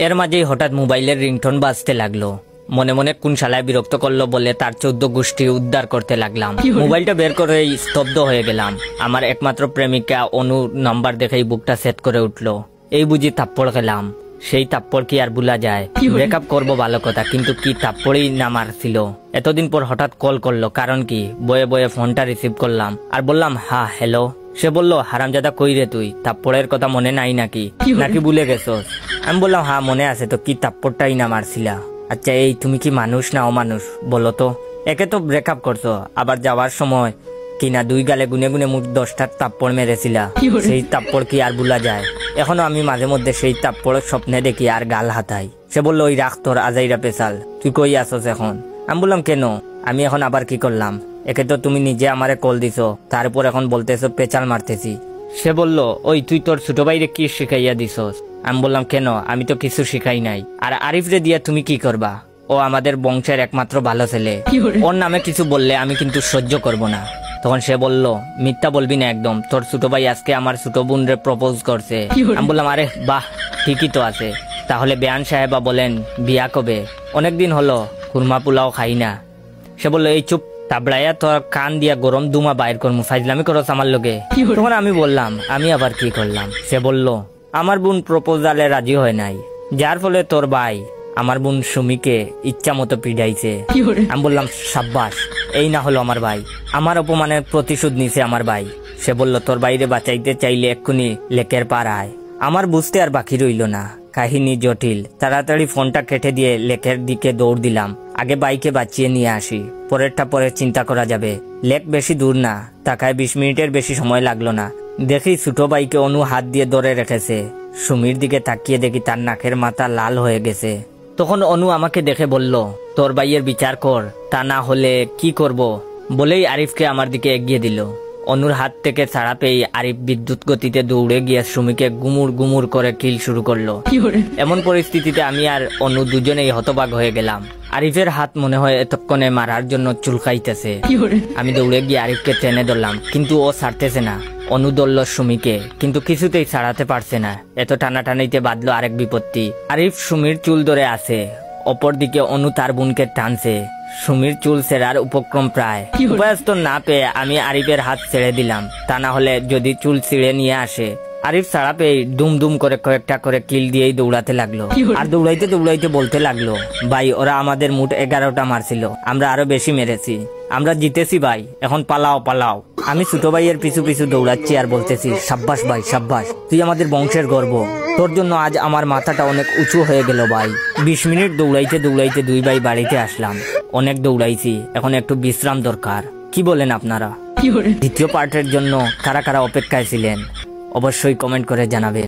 এর মাঝেই হঠাৎ মোবাইলের রিংটোন বাজতে লাগলো। মনে মনে কোন শালায় বিরক্ত করলো বলে তার 14 গোষ্ঠী উদ্ধার করতে লাগলাম। মোবাইলটা বের করে স্তব্ধ হয়ে গেলাম। আমার একমাত্র প্রেমিকা অনু নাম্বার দেখেই বুকটা সেট করে উঠলো। এই বুঝি থাপ্পড় খেলাম। সেই থাপ্পড় কি আর ভুলা যায়? ব্রেকআপ করবো ভালো কথা, কিন্তু কি থাপ্পড়ই না মারছিল। এতদিন পর হঠাৎ কল করলো, কারণ কি? বয়ে বয়ে ফোনটা রিসিভ করলাম আর বললাম হ্যাঁ হ্যালো। সে বললো হারামজাদা কই রে তুই, থাপ্পড়ের কথা মনে নাই নাকি ভুলে গেছস? আমি বললাম হ্যাঁ মনে আছে তো, কি থাপ্পড়টাই না মারছিলা? আচ্ছা এই তুমি কি মানুষ না অমানুষ বলো তো? একে তো ব্রেকআপ করছো, আবার যাওয়ার সময় কিনা 2 গালে গুনে গুনে মুখ 10টা থাপ্পড় মেরেছিলা। সেই থাপ্পড় কি আর ভুলা যায়? এখনো আমি মাঝে মধ্যে সেই থাপ্পড় স্বপ্নে দেখি আর গাল হাতাই। সে বললো ওই রাখ তোর আজাইরা পেশাল, তুই কই আসস এখন? আমি বললাম কেন, আমি এখন আবার কি করলাম? একে তো তুমি নিজে আমারে কল দিছো, তারপর এখন বলতেছো পেঁচাল মারতেছি। সে বলল ওই তুই তোর ছোট ভাইরে কি শিখাইয়া দিছস? আমি বললাম কেন, আমি তো কিছু শিখাই নাই। আর আরিফ রে দিয়া তুমি কি করবা? ও আমাদের বংশের একমাত্র ভালো ছেলে, ওর নামে কিছু বললে আমি কিন্তু সহ্য করব না। তখন সে বলল মিথ্যা বলবি না একদম, তোর ছোট ভাই আজকে আমার ছোট বোন রে প্রপোজ করছে। আমি বললাম আরে বাহ, ঠিকই তো আছে। তাহলে বেয়ান সাহেবা বলেন বিয়া কবে? অনেকদিন হলো কুরমা পোলাও খাই না। সে বললো এই চুপ, তাবড়াইয়া তোর কান দিয়া গরম দুমা বাইর করমু, ফাইজলামি করস আমার লগে। তখন আমি বললাম আমি আবার কি করলাম? সে বলল আমার বোন প্রপোজালে রাজি হয় নাই, যার ফলে তোর ভাই আমার বোন সুমিকে ইচ্ছা মতো পিড়াইছে। আমি বললাম সাব্বাস, এই না হলো আমার ভাই, আমার অপমানের প্রতিশোধ নিছে আমার ভাই। সে বলল তোর বাইরে বাঁচাইতে চাইলে এক্ষুনি লেকের পার আয়। আমার বুঝতে আর বাকি রইল না, কাহিনী জটিল। তাড়াতাড়ি ফোনটা কেটে দিয়ে লেকের দিকে দৌড় দিলাম। আগে বাইকে বাঁচিয়ে নিয়ে আসি, পরেরটা পরে চিন্তা করা যাবে। লেক বেশি দূর না, তাকায় 20 মিনিটের বেশি সময় লাগলো না। দেখি ছোট ভাইকে অনু হাত দিয়ে ধরে রেখেছে। সুমির দিকে তাকিয়ে দেখি তার নাকের মাথা লাল হয়ে গেছে। তখন অনু আমাকে দেখে বলল তোর ভাইয়ের বিচার কর, তা না হলে কি করব? বলেই আরিফকে আমার দিকে এগিয়ে দিল। অনুর হাত থেকে ছাড়া পেয়ে আরিফ বিদ্যুৎ গতিতে দৌড়ে গিয়ে সুমিকে গুমুর গুমুর করে কিল শুরু করলো। এমন পরিস্থিতিতে আমি আর অনু দুজনেই হতবাক হয়ে গেলাম। আরিফের হাত মনে হয় এতক্ষণে মারার জন্য চুলকাইতেছে। আমি দৌড়ে গিয়ে আরিফকে টেনে ধরলাম, কিন্তু ও ছাড়তেছে না। অনু ধরল সুমিকে, কিন্তু কিছুতেই ছাড়াতে পারছে না। এত টানাটানিতে বাঁধলো আরেক বিপত্তি। আরিফ সুমির চুল ধরে আছে, অপরদিকে অনু তার বোনকে টানছে। সুমির চুল ছেড়ার উপক্রম প্রায়। উপায়স্ত না পেয়ে আমি আরিফের হাত ছেড়ে দিলাম, তা না হলে যদি চুল ছিঁড়ে নিয়ে আসে। আরিফ ছাড়া পেয়ে দুম দুম করে কয়েকটা করে কিল দিয়েই দৌড়াতে লাগলো। আর দৌড়াইতে দৌড়াইতে বলতে লাগলো ভাই ওরা আমাদের মোট 11টা মারছিল, আমরা আরো বেশি মেরেছি, আমরা জিতেছি ভাই, এখন পালাও পালাও। আমি ছোট ভাইয়ের পিছু পিছু দৌড়াচ্ছি আর বলতেছি সাব্বাস ভাই সাব্বাস, তুই আমাদের বংশের গর্ব, তোর জন্য আজ আমার মাথাটা অনেক উঁচু হয়ে গেল ভাই। 20 মিনিট দৌড়াইতে দৌড়াইতে 2 ভাই বাড়িতে আসলাম। অনেক দৌড়াইছি, এখন একটু বিশ্রাম দরকার। কি বলেন আপনারা? দ্বিতীয় পার্টের জন্য কারা কারা অপেক্ষায় ছিলেন অবশ্যই কমেন্ট করে জানাবেন।